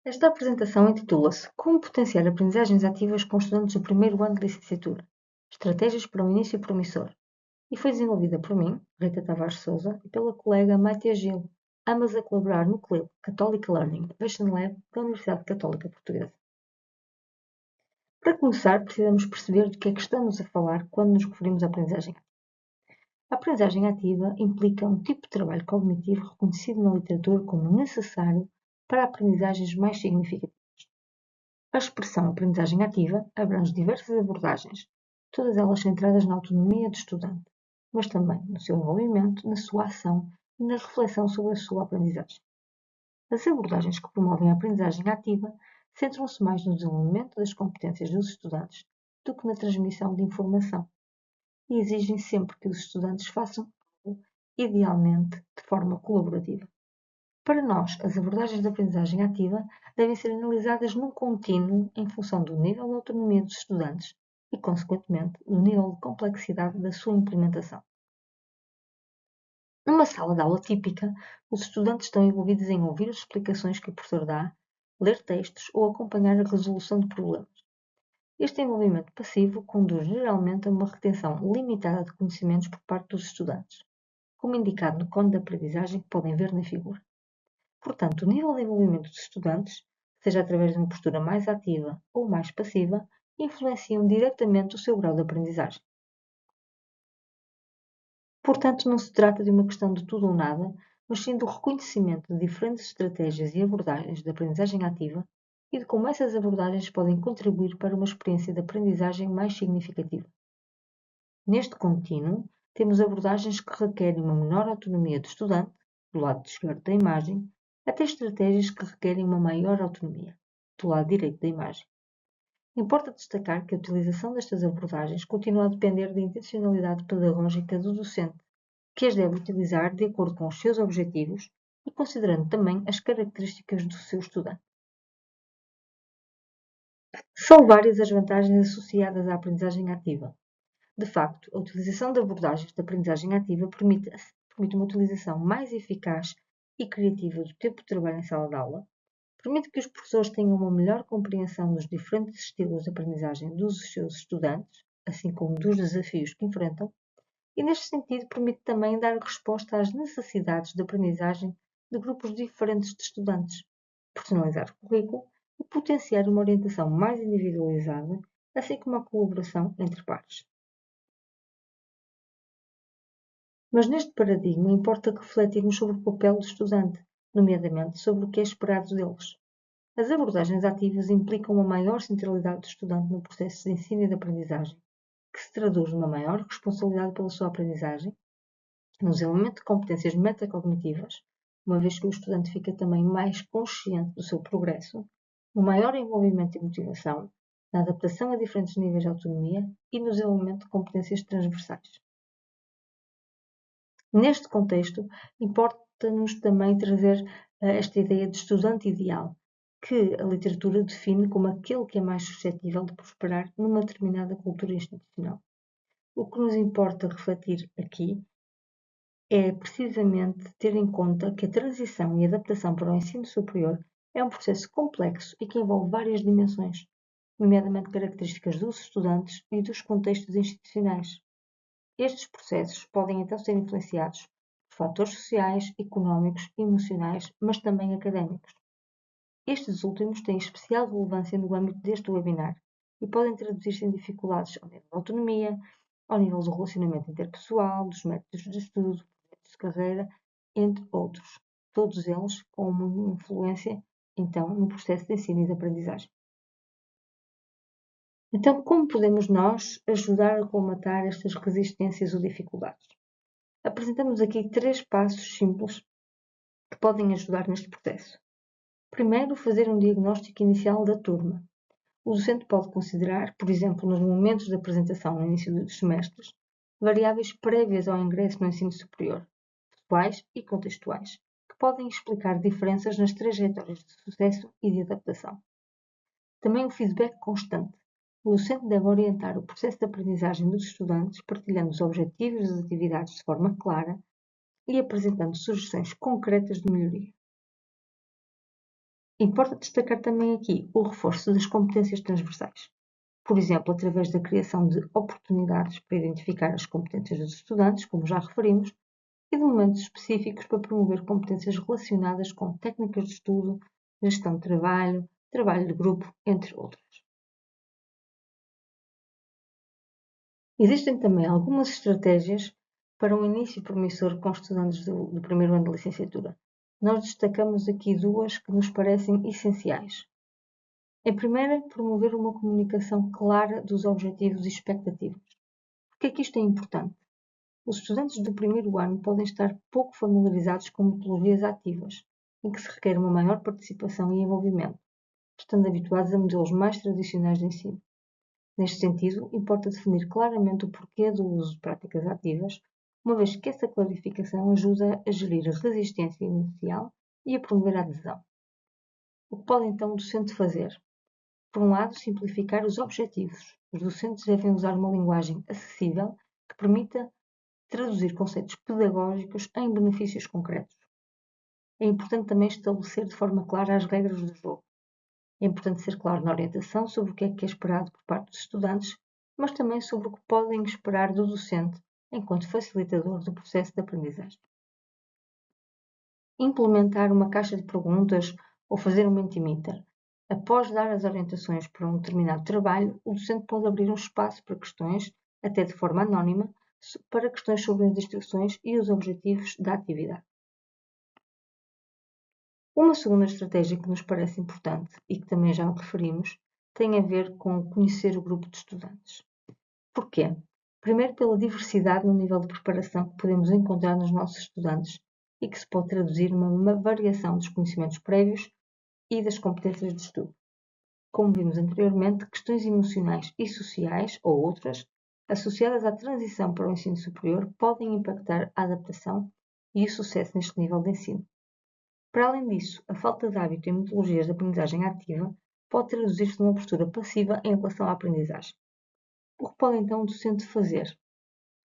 Esta apresentação intitula-se Como potenciar aprendizagens ativas com estudantes do primeiro ano de licenciatura. Estratégias para um início promissor. E foi desenvolvida por mim, Rita Tavares Souza, e pela colega Maite Gil, ambas a colaborar no CLIL, Catholic Learning Innovation Lab da Universidade Católica Portuguesa. Para começar, precisamos perceber do que é que estamos a falar quando nos referimos à aprendizagem ativa. A aprendizagem ativa implica um tipo de trabalho cognitivo reconhecido na literatura como necessário para aprendizagens mais significativas. A expressão aprendizagem ativa abrange diversas abordagens, todas elas centradas na autonomia do estudante, mas também no seu envolvimento, na sua ação e na reflexão sobre a sua aprendizagem. As abordagens que promovem a aprendizagem ativa centram-se mais no desenvolvimento das competências dos estudantes do que na transmissão de informação e exigem sempre que os estudantes façam algo, idealmente de forma colaborativa. Para nós, as abordagens de aprendizagem ativa devem ser analisadas num contínuo em função do nível de autonomia dos estudantes e, consequentemente, do nível de complexidade da sua implementação. Numa sala de aula típica, os estudantes estão envolvidos em ouvir as explicações que o professor dá, ler textos ou acompanhar a resolução de problemas. Este envolvimento passivo conduz geralmente a uma retenção limitada de conhecimentos por parte dos estudantes, como indicado no código de aprendizagem que podem ver na figura. Portanto, o nível de envolvimento dos estudantes, seja através de uma postura mais ativa ou mais passiva, influenciam diretamente o seu grau de aprendizagem. Portanto, não se trata de uma questão de tudo ou nada, mas sim do reconhecimento de diferentes estratégias e abordagens de aprendizagem ativa e de como essas abordagens podem contribuir para uma experiência de aprendizagem mais significativa. Neste contínuo, temos abordagens que requerem uma menor autonomia do estudante, do lado esquerdo da imagem, até estratégias que requerem uma maior autonomia, do lado direito da imagem. Importa destacar que a utilização destas abordagens continua a depender da intencionalidade pedagógica do docente, que as deve utilizar de acordo com os seus objetivos e considerando também as características do seu estudante. São várias as vantagens associadas à aprendizagem ativa. De facto, a utilização de abordagens de aprendizagem ativa permite uma utilização mais eficaz e criativa do tempo de trabalho em sala de aula, permite que os professores tenham uma melhor compreensão dos diferentes estilos de aprendizagem dos seus estudantes, assim como dos desafios que enfrentam, e neste sentido permite também dar resposta às necessidades de aprendizagem de grupos diferentes de estudantes, personalizar o currículo e potenciar uma orientação mais individualizada, assim como a colaboração entre pares. Mas neste paradigma importa refletirmos sobre o papel do estudante, nomeadamente sobre o que é esperado deles. As abordagens ativas implicam uma maior centralidade do estudante no processo de ensino e de aprendizagem, que se traduz numa maior responsabilidade pela sua aprendizagem, no desenvolvimento de competências metacognitivas, uma vez que o estudante fica também mais consciente do seu progresso, no maior envolvimento e motivação, na adaptação a diferentes níveis de autonomia e no desenvolvimento de competências transversais. Neste contexto, importa-nos também trazer esta ideia de estudante ideal, que a literatura define como aquele que é mais suscetível de prosperar numa determinada cultura institucional. O que nos importa refletir aqui é precisamente ter em conta que a transição e adaptação para o ensino superior é um processo complexo e que envolve várias dimensões, nomeadamente características dos estudantes e dos contextos institucionais. Estes processos podem então ser influenciados por fatores sociais, económicos, emocionais, mas também académicos. Estes últimos têm especial relevância no âmbito deste webinar e podem traduzir-se em dificuldades ao nível da autonomia, ao nível do relacionamento interpessoal, dos métodos de estudo, projetos de carreira, entre outros. Todos eles com uma influência, então, no processo de ensino e de aprendizagem. Então, como podemos nós ajudar a colmatar estas resistências ou dificuldades? Apresentamos aqui 3 passos simples que podem ajudar neste processo. Primeiro, fazer um diagnóstico inicial da turma. O docente pode considerar, por exemplo, nos momentos de apresentação no início dos semestres, variáveis prévias ao ingresso no ensino superior, pessoais e contextuais, que podem explicar diferenças nas trajetórias de sucesso e de adaptação. Também o feedback constante. O docente deve orientar o processo de aprendizagem dos estudantes, partilhando os objetivos das atividades de forma clara e apresentando sugestões concretas de melhoria. Importa destacar também aqui o reforço das competências transversais, por exemplo, através da criação de oportunidades para identificar as competências dos estudantes, como já referimos, e de momentos específicos para promover competências relacionadas com técnicas de estudo, gestão de trabalho, trabalho de grupo, entre outras. Existem também algumas estratégias para um início promissor com estudantes do primeiro ano de licenciatura. Nós destacamos aqui duas que nos parecem essenciais. A primeira, promover uma comunicação clara dos objetivos e expectativas. Por que é que isto é importante? Os estudantes do primeiro ano podem estar pouco familiarizados com metodologias ativas, em que se requer uma maior participação e envolvimento, estando habituados a modelos mais tradicionais de ensino. Neste sentido, importa definir claramente o porquê do uso de práticas ativas, uma vez que essa clarificação ajuda a gerir a resistência inicial e a promover a adesão. O que pode então o docente fazer? Por um lado, simplificar os objetivos. Os docentes devem usar uma linguagem acessível que permita traduzir conceitos pedagógicos em benefícios concretos. É importante também estabelecer de forma clara as regras do jogo. É importante ser claro na orientação sobre o que é esperado por parte dos estudantes, mas também sobre o que podem esperar do docente enquanto facilitador do processo de aprendizagem. Implementar uma caixa de perguntas ou fazer um Mentimeter. Após dar as orientações para um determinado trabalho, o docente pode abrir um espaço para questões, até de forma anónima, para questões sobre as instruções e os objetivos da atividade. Uma segunda estratégia que nos parece importante e que também já referimos tem a ver com conhecer o grupo de estudantes. Porquê? Primeiro, pela diversidade no nível de preparação que podemos encontrar nos nossos estudantes e que se pode traduzir numa variação dos conhecimentos prévios e das competências de estudo. Como vimos anteriormente, questões emocionais e sociais, ou outras, associadas à transição para o ensino superior, podem impactar a adaptação e o sucesso neste nível de ensino. Para além disso, a falta de hábito em metodologias de aprendizagem ativa pode traduzir-se numa postura passiva em relação à aprendizagem. O que pode então o docente fazer?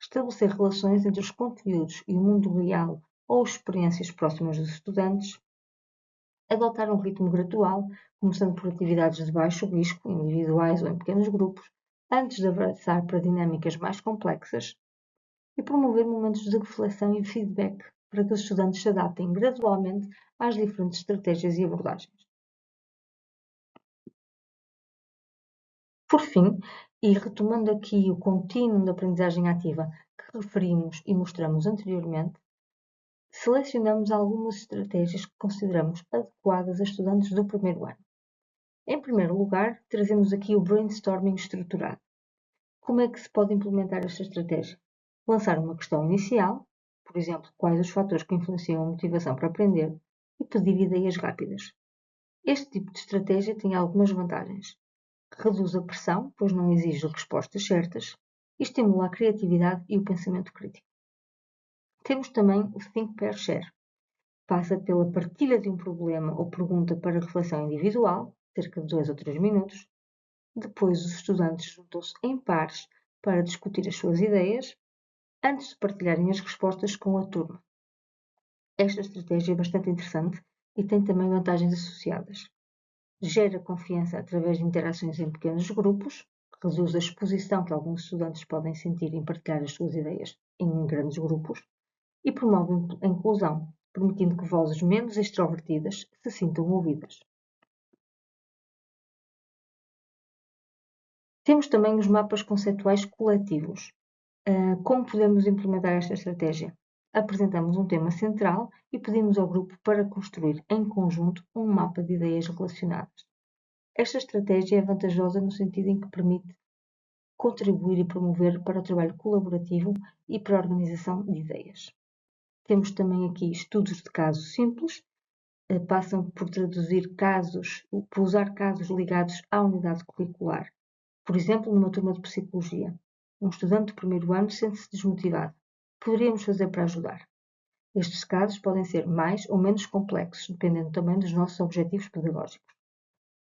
Estabelecer relações entre os conteúdos e o mundo real ou experiências próximas dos estudantes, adotar um ritmo gradual, começando por atividades de baixo risco, individuais ou em pequenos grupos, antes de avançar para dinâmicas mais complexas, e promover momentos de reflexão e feedback para que os estudantes se adaptem gradualmente às diferentes estratégias e abordagens. Por fim, e retomando aqui o contínuo da aprendizagem ativa que referimos e mostramos anteriormente, selecionamos algumas estratégias que consideramos adequadas a estudantes do primeiro ano. Em primeiro lugar, trazemos aqui o brainstorming estruturado. Como é que se pode implementar esta estratégia? Lançar uma questão inicial, por exemplo, quais os fatores que influenciam a motivação para aprender, e pedir ideias rápidas. Este tipo de estratégia tem algumas vantagens. Reduz a pressão, pois não exige respostas certas, e estimula a criatividade e o pensamento crítico. Temos também o Think Pair Share. Passa pela partilha de um problema ou pergunta para reflexão individual, cerca de 2 ou 3 minutos. Depois, os estudantes juntam-se em pares para discutir as suas ideias, antes de partilharem as respostas com a turma. Esta estratégia é bastante interessante e tem também vantagens associadas. Gera confiança através de interações em pequenos grupos, reduz a exposição que alguns estudantes podem sentir em partilhar as suas ideias em grandes grupos e promove a inclusão, permitindo que vozes menos extrovertidas se sintam ouvidas. Temos também os mapas conceituais coletivos. Como podemos implementar esta estratégia? Apresentamos um tema central e pedimos ao grupo para construir em conjunto um mapa de ideias relacionadas. Esta estratégia é vantajosa no sentido em que permite contribuir e promover para o trabalho colaborativo e para a organização de ideias. Temos também aqui estudos de casos simples, passam por traduzir casos, por usar casos ligados à unidade curricular. Por exemplo, numa turma de psicologia, um estudante do primeiro ano sente-se desmotivado. Poderíamos fazer para ajudar? Estes casos podem ser mais ou menos complexos, dependendo também dos nossos objetivos pedagógicos.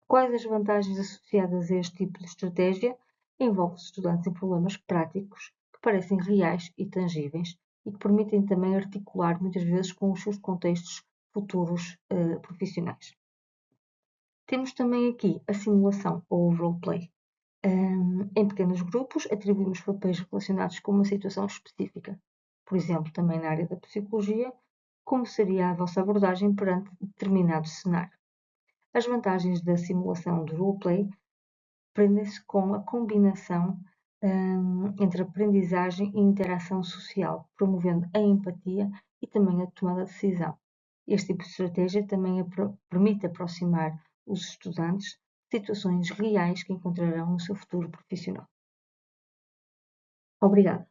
Quais as vantagens associadas a este tipo de estratégia? Envolve os estudantes em problemas práticos que parecem reais e tangíveis e que permitem também articular muitas vezes com os seus contextos futuros profissionais. Temos também aqui a simulação ou o roleplay. Em pequenos grupos, atribuímos papéis relacionados com uma situação específica. Por exemplo, também na área da psicologia, como seria a vossa abordagem perante determinado cenário. As vantagens da simulação do roleplay prendem-se com a combinação entre aprendizagem e interação social, promovendo a empatia e também a tomada de decisão. Este tipo de estratégia também permite aproximar os estudantes de situações reais que encontrarão no seu futuro profissional. Obrigada.